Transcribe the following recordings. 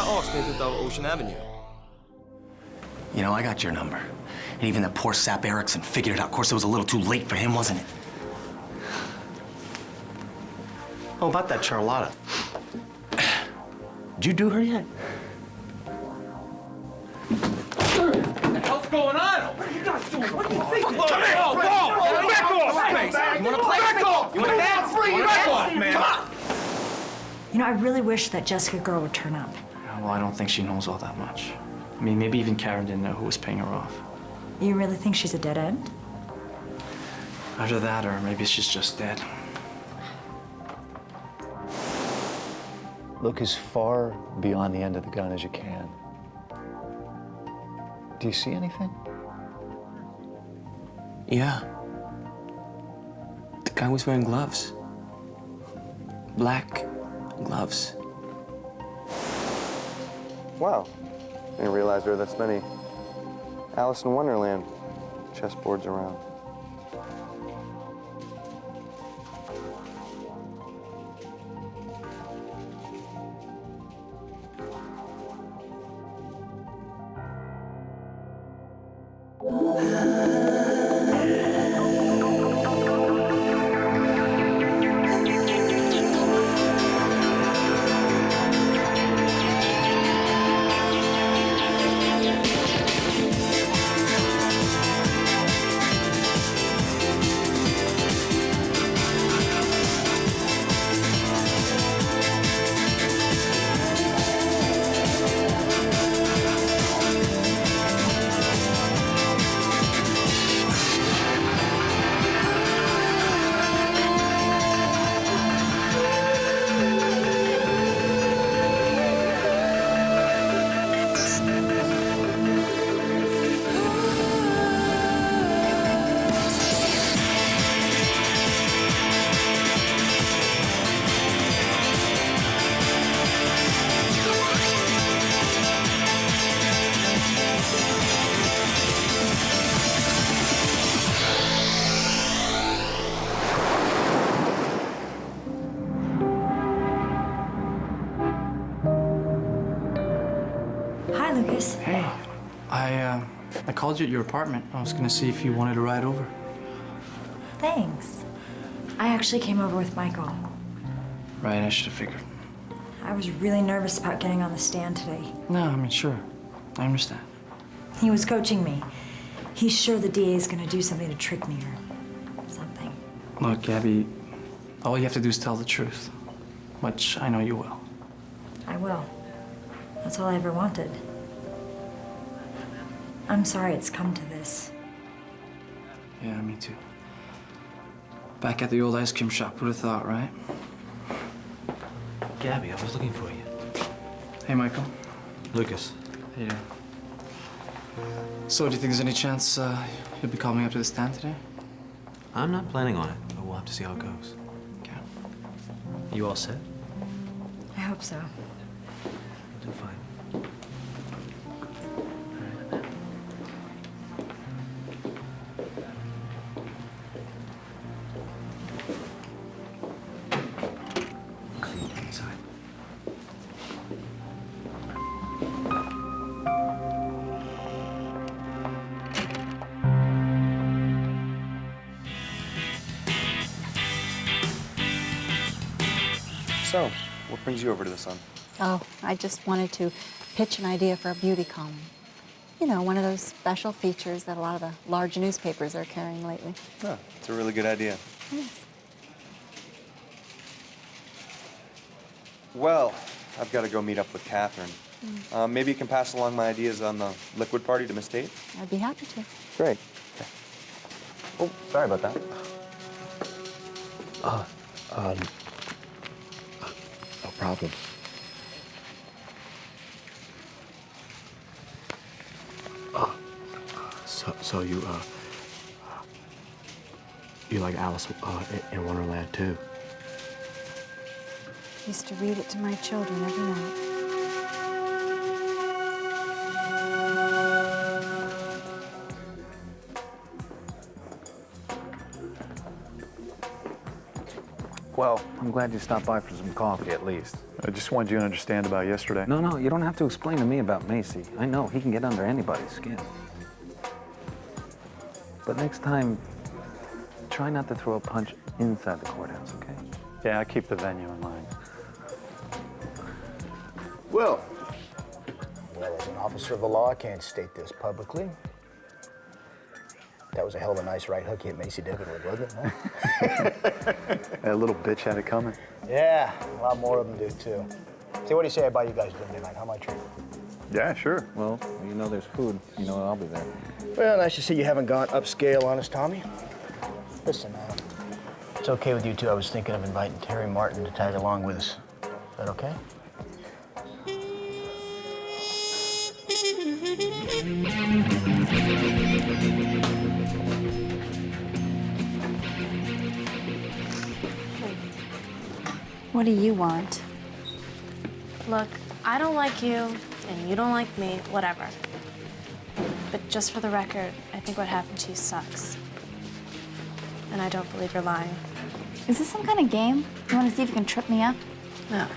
avsnittet av Ocean Avenue. You know, I got your number. And even that poor sap Erickson figured it out. Of course, it was a little too late for him, wasn't it? Oh, about that Charlotta. Did you do her yet? What the hell's going on? What are you guys doing? What are you thinking? Come here! Go! Back off! You want to play? Back off! You want to dance? Back off, man! Come on! You know, I really wish that Jessica girl would turn up. Yeah, well, I don't think she knows all that much. I mean, maybe even Karen didn't know who was paying her off. You really think she's a dead end? Either that, or maybe she's just dead. Look as far beyond the end of the gun as you can. Do you see anything? Yeah. The guy was wearing gloves. Black gloves. Wow. I didn't realize there were this many Alice in Wonderland chessboards around. I called you at your apartment. I was gonna see if you wanted to ride over. Thanks. I actually came over with Michael. Right, I should have figured. I was really nervous about getting on the stand today. No, I mean, sure. I understand. He was coaching me. He's sure the DA is gonna do something to trick me or something. Look, Gabby, all you have to do is tell the truth, which I know you will. I will. That's all I ever wanted. I'm sorry it's come to this. Yeah, me too. Back at the old ice cream shop, who'd have thought, right? Gabby, I was looking for you. Hey, Michael. Lucas. Hey, so, do you think there's any chance you'll be coming up to the stand today? I'm not planning on it, but we'll have to see how it goes. Okay. You all set? I hope so. Do fine. So, what brings you over to the Sun? Oh, I just wanted to pitch an idea for a beauty column. You know, one of those special features that a lot of the large newspapers are carrying lately. Oh, it's a really good idea. Yes. Well, I've got to go meet up with Catherine. Maybe you can pass along my ideas on the liquid party to Miss Tate? I'd be happy to. Great. Okay. Oh, sorry about that. No problem. So you like Alice in Wonderland too? Used to read it to my children every night. Well, I'm glad you stopped by for some coffee, at least. I just wanted you to understand about yesterday. No, you don't have to explain to me about Macy. I know he can get under anybody's skin. But next time, try not to throw a punch inside the courthouse, okay? Yeah, I keep the venue in mind. Well, as an officer of the law, I can't state this publicly. That was a hell of a nice right hook you hit Macy Devon with, wasn't it? Huh? That little bitch had it coming. Yeah, a lot more of them do, too. See, what do you say I buy you guys dinner tonight? How much? Yeah, sure. Well, you know there's food. You know I'll be there. Well, nice to see you haven't gone upscale on us, Tommy. Listen, it's okay with you two. I was thinking of inviting Terry Martin to tag along with us. Is that okay? What do you want? Look, I don't like you, and you don't like me, whatever. But just for the record, I think what happened to you sucks. And I don't believe you're lying. Is this some kind of game? You want to see if you can trip me up? No.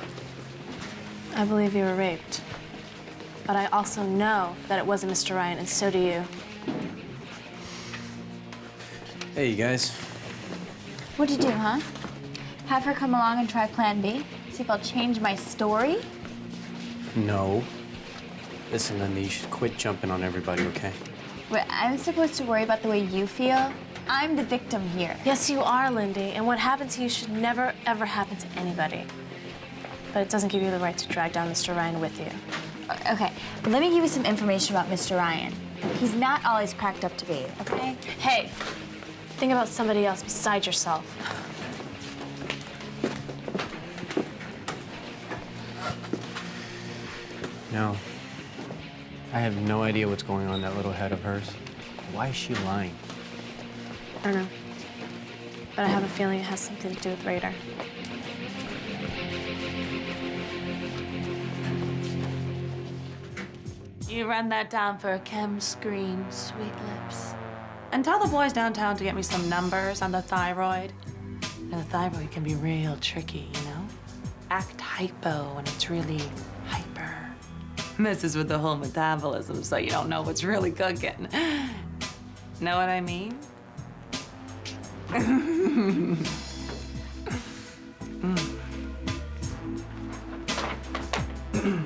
I believe you were raped. But I also know that it wasn't Mr. Ryan, and so do you. Hey, you guys. What'd you do, huh? Have her come along and try plan B? See if I'll change my story? No. Listen, Lindy, you should quit jumping on everybody, okay? Wait, I'm supposed to worry about the way you feel? I'm the victim here. Yes, you are, Lindy, and what happened to you should never, ever happen to anybody. But it doesn't give you the right to drag down Mr. Ryan with you. Okay, let me give you some information about Mr. Ryan. He's not all he's cracked up to be, okay? Hey, think about somebody else besides yourself. No. I have no idea what's going on in that little head of hers. Why is she lying? I don't know. But I have a feeling it has something to do with Raider. You run that down for a chem screen, sweet lips. And tell the boys downtown to get me some numbers on the thyroid. And the thyroid can be real tricky, you know? Act hypo when it's really hyper. Messes with the whole metabolism, so you don't know what's really cooking. Know what I mean?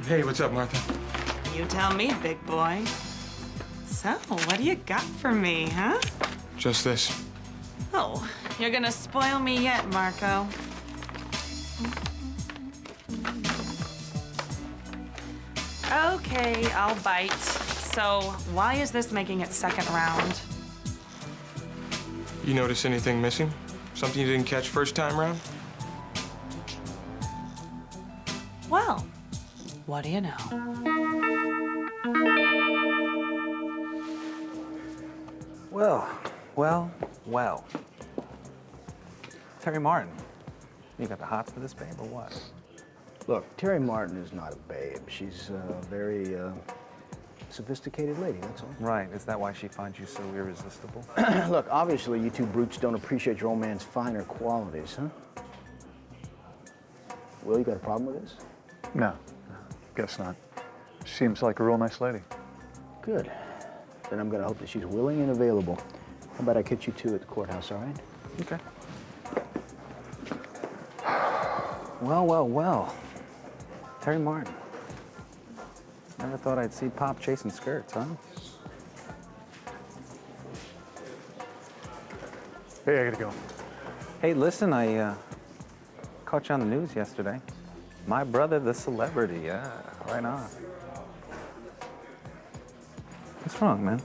Hey, what's up, Martha? You tell me, big boy. So, what do you got for me, huh? Just this. Oh, you're gonna spoil me yet, Marco. Okay, I'll bite. So, why is this making it second round? You notice anything missing? Something you didn't catch first time round? Well, what do you know? Well. Terry Martin, you got the hots for this babe or what? Look, Terry Martin is not a babe. She's a very sophisticated lady, that's all. Right, is that why she finds you so irresistible? Look, obviously you two brutes don't appreciate your old man's finer qualities, huh? Will, you got a problem with this? No, guess not. She seems like a real nice lady. Good. Then I'm gonna hope that she's willing and available. How about I catch you two at the courthouse, all right? Okay. Well. Terry Martin. Never thought I'd see Pop chasing skirts, huh? Hey, I gotta go. Hey, listen, I caught you on the news yesterday. My brother, the celebrity, yeah, right on. What's wrong, man?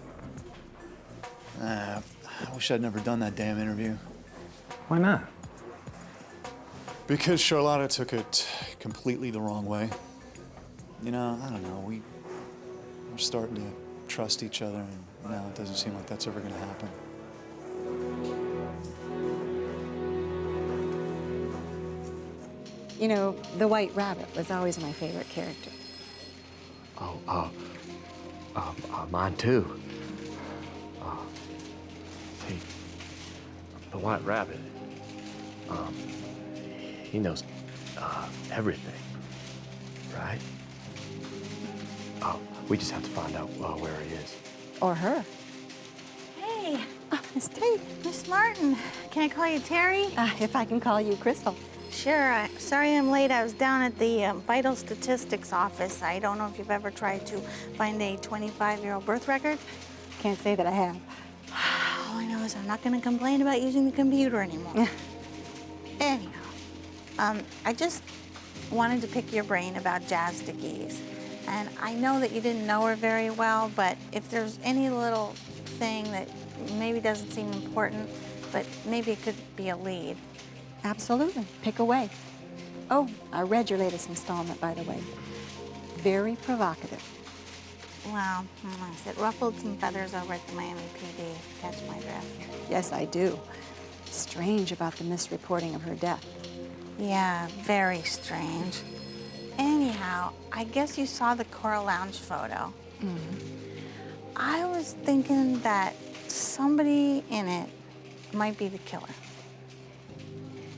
I wish I'd never done that damn interview. Why not? Because Charlotta took it completely the wrong way. You know, I don't know, we're starting to trust each other, and now it doesn't seem like that's ever gonna happen. You know, the White Rabbit was always my favorite character. Mine too. See, the White Rabbit, he knows everything, right? Oh, we just have to find out where he is. Or her. Hey. Oh, Miss Tate. Miss Martin. Can I call you Terry? If I can call you Crystal. Sure. Sorry I'm late. I was down at the vital statistics office. I don't know if you've ever tried to find a 25-year-old birth record. Can't say that I have. All I know is I'm not going to complain about using the computer anymore. Anyhow, I just wanted to pick your brain about Jazz Dickey's. And I know that you didn't know her very well, but if there's any little thing that maybe doesn't seem important, but maybe it could be a lead. Absolutely. Pick away. Oh, I read your latest installment, by the way. Very provocative. Well, it ruffled some feathers over at the Miami PD. Catch my drift. Yes, I do. Strange about the misreporting of her death. Yeah, very strange. Anyhow, I guess you saw the Coral Lounge photo. I was thinking that somebody in it might be the killer.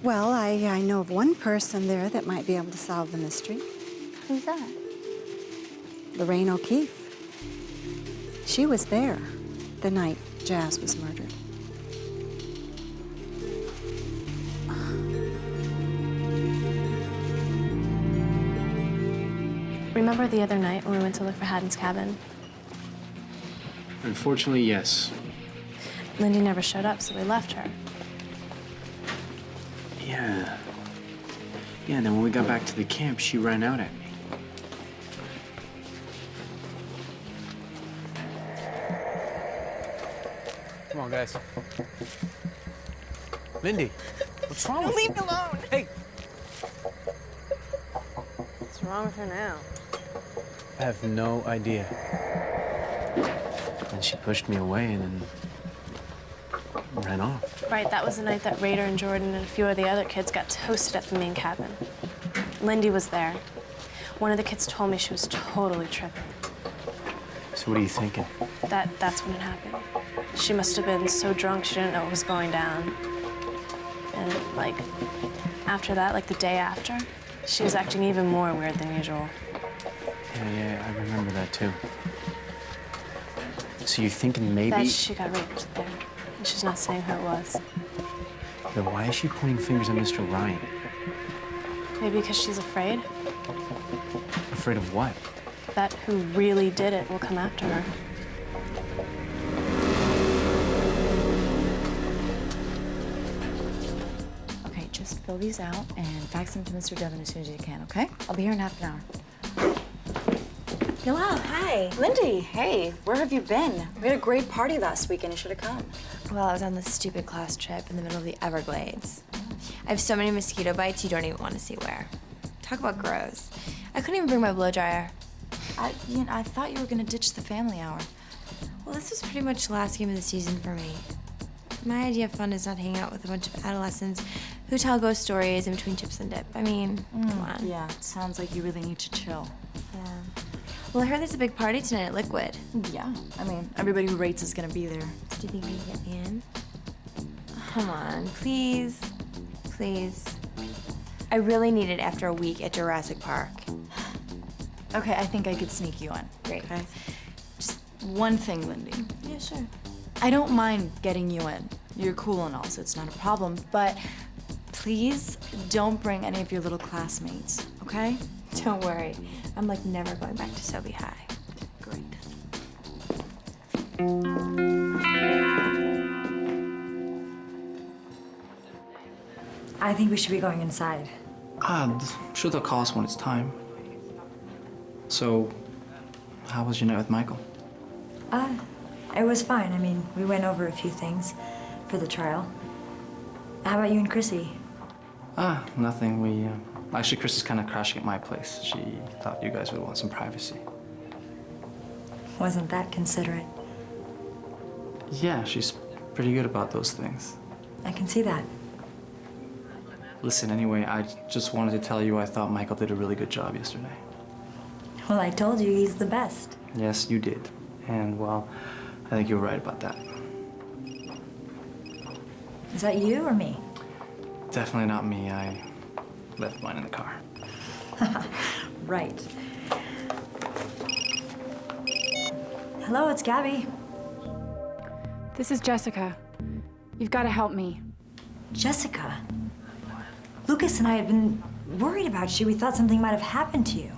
Well, I know of one person there that might be able to solve the mystery. Who's that? Lorraine O'Keefe. She was there the night Jazz was murdered. Remember the other night when we went to look for Haddon's cabin? Unfortunately, yes. Lindy never showed up, so we left her. Yeah. Yeah, and then when we got back to the camp, she ran out at me. Come on, guys. Lindy, what's wrong with you? Leave me alone. Hey. What's wrong with her now? I have no idea. And she pushed me away and then ran off. Right, that was the night that Raider and Jordan and a few of the other kids got toasted at the main cabin. Lindy was there. One of the kids told me she was totally tripping. So what are you thinking? That's when it happened. She must have been so drunk she didn't know what was going down. And like, after that, like the day after, she was acting even more weird than usual. Yeah, I remember that too. So you're thinking maybe... That she got raped there. And she's not saying who it was. Then why is she pointing fingers at Mr. Ryan? Maybe because she's afraid Afraid of what? that who really did it will come after her. Okay, just fill these out and fax them to Mr. Devon as soon as you can, okay? I'll be here in half an hour. Hello, hi. Lindy, hey, where have you been? We had a great party last week and you should have come. Well, I was on this stupid class trip in the middle of the Everglades. I have so many mosquito bites you don't even want to see where. Talk about gross. I couldn't even bring my blow dryer. I thought you were gonna ditch the family hour. Well, this was pretty much the last game of the season for me. My idea of fun is not hanging out with a bunch of adolescents who tell ghost stories in between chips and dip. I mean, come on. Yeah, it sounds like you really need to chill. Yeah. Well, I heard there's a big party tonight at Liquid. Yeah, I mean, everybody who rates is gonna be there. Do you think we can get me in? Come on, please. Please. I really need it after a week at Jurassic Park. Okay, I think I could sneak you in. Great. Okay? Just one thing, Lindy. Yeah, sure. I don't mind getting you in. You're cool and all, so it's not a problem. But please don't bring any of your little classmates, okay? Don't worry. I'm like never going back to Sobey High. Great. I think we should be going inside. I'm sure they'll call us when it's time. So, how was your night with Michael? It was fine. I mean, we went over a few things for the trial. How about you and Chrissy? Nothing. We, actually, Chris is kind of crashing at my place. She thought you guys would want some privacy. Wasn't that considerate? Yeah, she's pretty good about those things. I can see that. Listen, anyway, I just wanted to tell you I thought Michael did a really good job yesterday. Well, I told you he's the best. Yes, you did. And, well, I think you're right about that. Is that you or me? Definitely not me. I Left mine in the car. Right. Hello, it's Gabby. This is Jessica. You've got to help me. Jessica? Lucas and I had been worried about you. We thought something might have happened to you.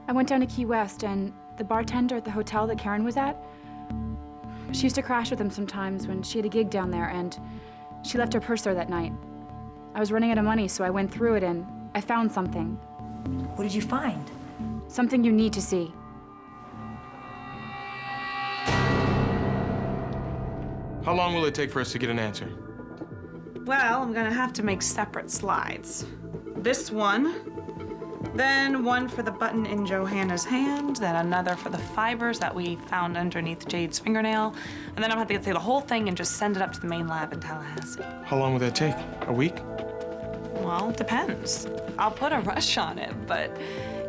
I went down to Key West, and the bartender at the hotel that Karen was at, she used to crash with him sometimes when she had a gig down there, and she left her purse there that night. I was running out of money, so I went through it, and I found something. What did you find? Something you need to see. How long will it take for us to get an answer? Well, I'm gonna have to make separate slides. This one, then one for the button in Joanna's hand, then another for the fibers that we found underneath Jade's fingernail, and then I'm gonna have to get through the whole thing and just send it up to the main lab in Tallahassee. How long will that take? A week? Well, it depends. I'll put a rush on it, but,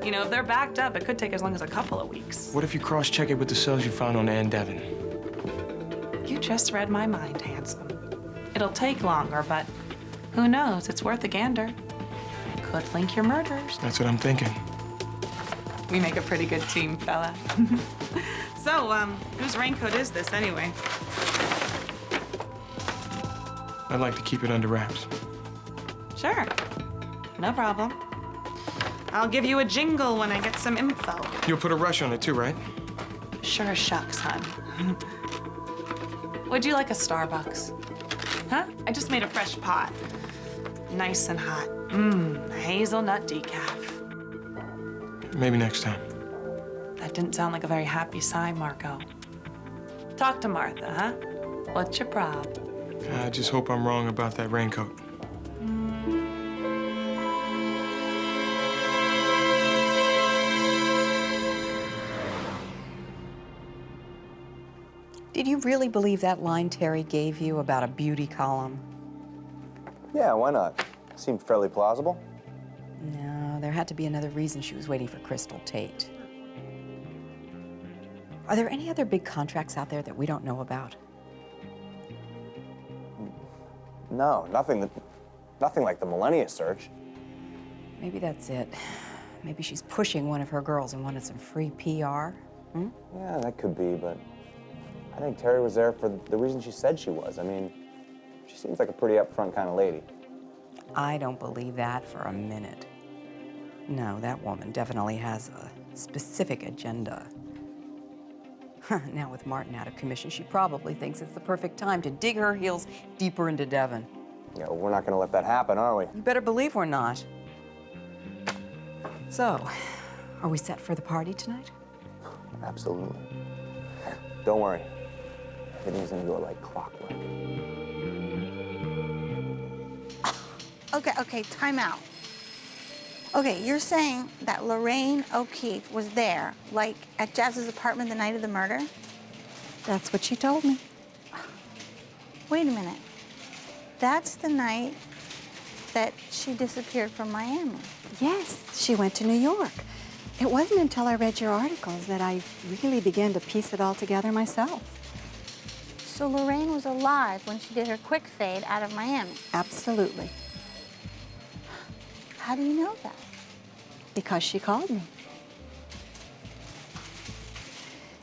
you know, if they're backed up, it could take as long as a couple of weeks. What if you cross-check it with the cells you found on Ann Devon? You just read my mind, handsome. It'll take longer, but who knows? It's worth a gander. Could link your murders. That's what I'm thinking. We make a pretty good team, fella. So, whose raincoat is this, anyway? I'd like to keep it under wraps. Sure. No problem. I'll give you a jingle when I get some info. You'll put a rush on it too, right? Sure as shucks, hon. Would you like a Starbucks? Huh? I just made a fresh pot. Nice and hot. Hazelnut decaf. Maybe next time. That didn't sound like a very happy sign, Marco. Talk to Martha, huh? What's your prob? I just hope I'm wrong about that raincoat. Did you really believe that line Terry gave you about a beauty column? Yeah, why not? Seemed fairly plausible. No, there had to be another reason she was waiting for Crystal Tate. Are there any other big contracts out there that we don't know about? No, nothing like the Millennia search. Maybe that's it. Maybe she's pushing one of her girls and wanted some free PR. Hmm? Yeah, that could be, but I think Terry was there for the reason she said she was. I mean, she seems like a pretty upfront kind of lady. I don't believe that for a minute. No, that woman definitely has a specific agenda. Now with Martin out of commission, she probably thinks it's the perfect time to dig her heels deeper into Devon. Yeah, we're not gonna let that happen, are we? You better believe we're not. So, are we set for the party tonight? Absolutely. Don't worry. Everything's gonna go like clockwork. Okay, time out. Okay, you're saying that Lorraine O'Keefe was there, like at Jazz's apartment the night of the murder? That's what she told me. Wait a minute. That's the night that she disappeared from Miami. Yes, she went to New York. It wasn't until I read your articles that I really began to piece it all together myself. So Lorraine was alive when she did her quick fade out of Miami? Absolutely. How do you know that? Because she called me.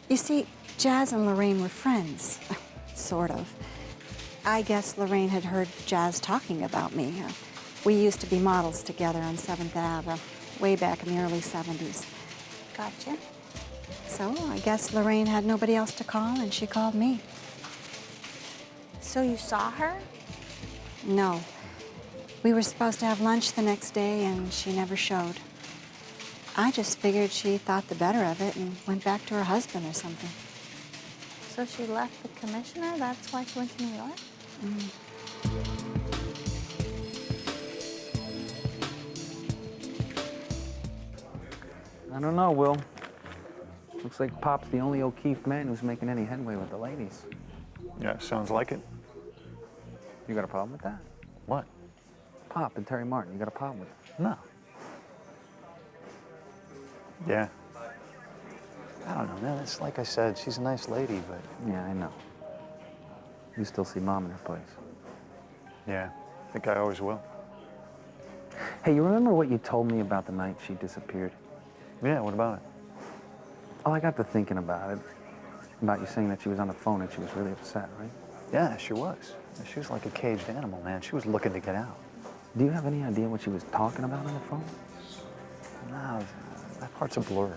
You see, Jazz and Lorraine were friends, sort of. I guess Lorraine had heard Jazz talking about me. We used to be models together on 7th Ave, way back in the early 70s. Gotcha. So I guess Lorraine had nobody else to call, and she called me. So you saw her? No. We were supposed to have lunch the next day, and she never showed. I just figured she thought the better of it and went back to her husband or something. So she left the commissioner? That's why she went to New York? I don't know, Will. Looks like Pop's the only O'Keefe man who's making any headway with the ladies. Yeah, sounds like it. You got a problem with that? What? Pop and Terry Martin, you got a problem with it? No. Yeah. I don't know, man. It's like I said, she's a nice lady, but... Yeah, I know. You still see Mom in her place. Yeah, I think I always will. Hey, you remember what you told me about the night she disappeared? Yeah, what about it? Oh, I got to thinking about it. About you saying that she was on the phone and she was really upset, right? Yeah, she was. She was like a caged animal, man. She was looking to get out. Do you have any idea what she was talking about on the phone? No, that part's a blur.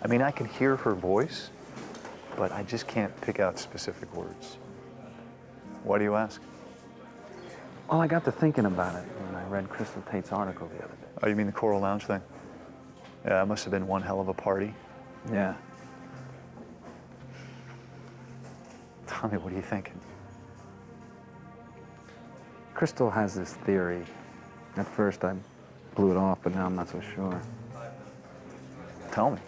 I mean, I can hear her voice, but I just can't pick out specific words. Why do you ask? Well, I got to thinking about it when I read Crystal Tate's article the other day. Oh, you mean the Coral Lounge thing? Yeah, it must have been one hell of a party. Yeah. Tommy, what are you thinking? Crystal has this theory. At first, I blew it off, but now I'm not so sure. Tell me.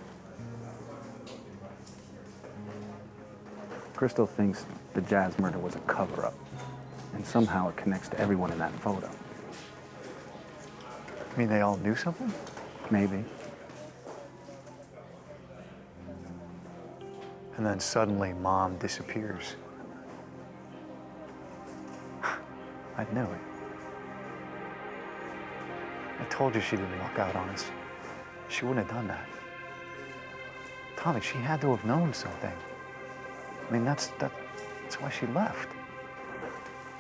Crystal thinks the Jazz murder was a cover-up, and somehow it connects to everyone in that photo. You mean they all knew something? Maybe. And then suddenly, Mom disappears. I knew it. I told you she didn't walk out on us. She wouldn't have done that. Tommy, she had to have known something. I mean, that's why she left.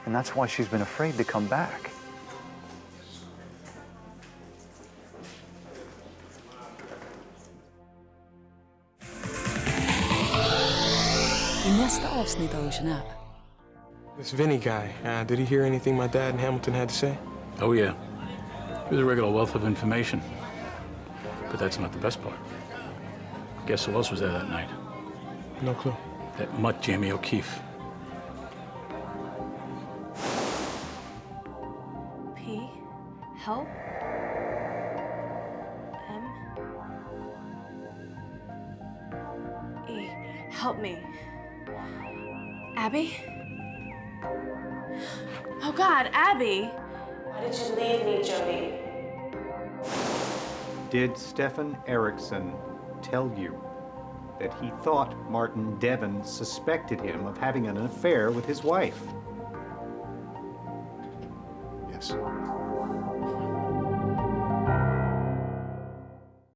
And that's why she's been afraid to come back. I nästa avsnitt av Ocean Up. This Vinny guy, did he hear anything my dad in Hamilton had to say? Oh, yeah. He was a regular wealth of information. But that's not the best part. Guess who else was there that night? No clue. That mutt Jamie O'Keefe. P. Help. M. E. Help me. Abby? Oh God, Abby! Why did you leave me, Jody? Did Stefan Erickson tell you that he thought Martin Devon suspected him of having an affair with his wife? Yes.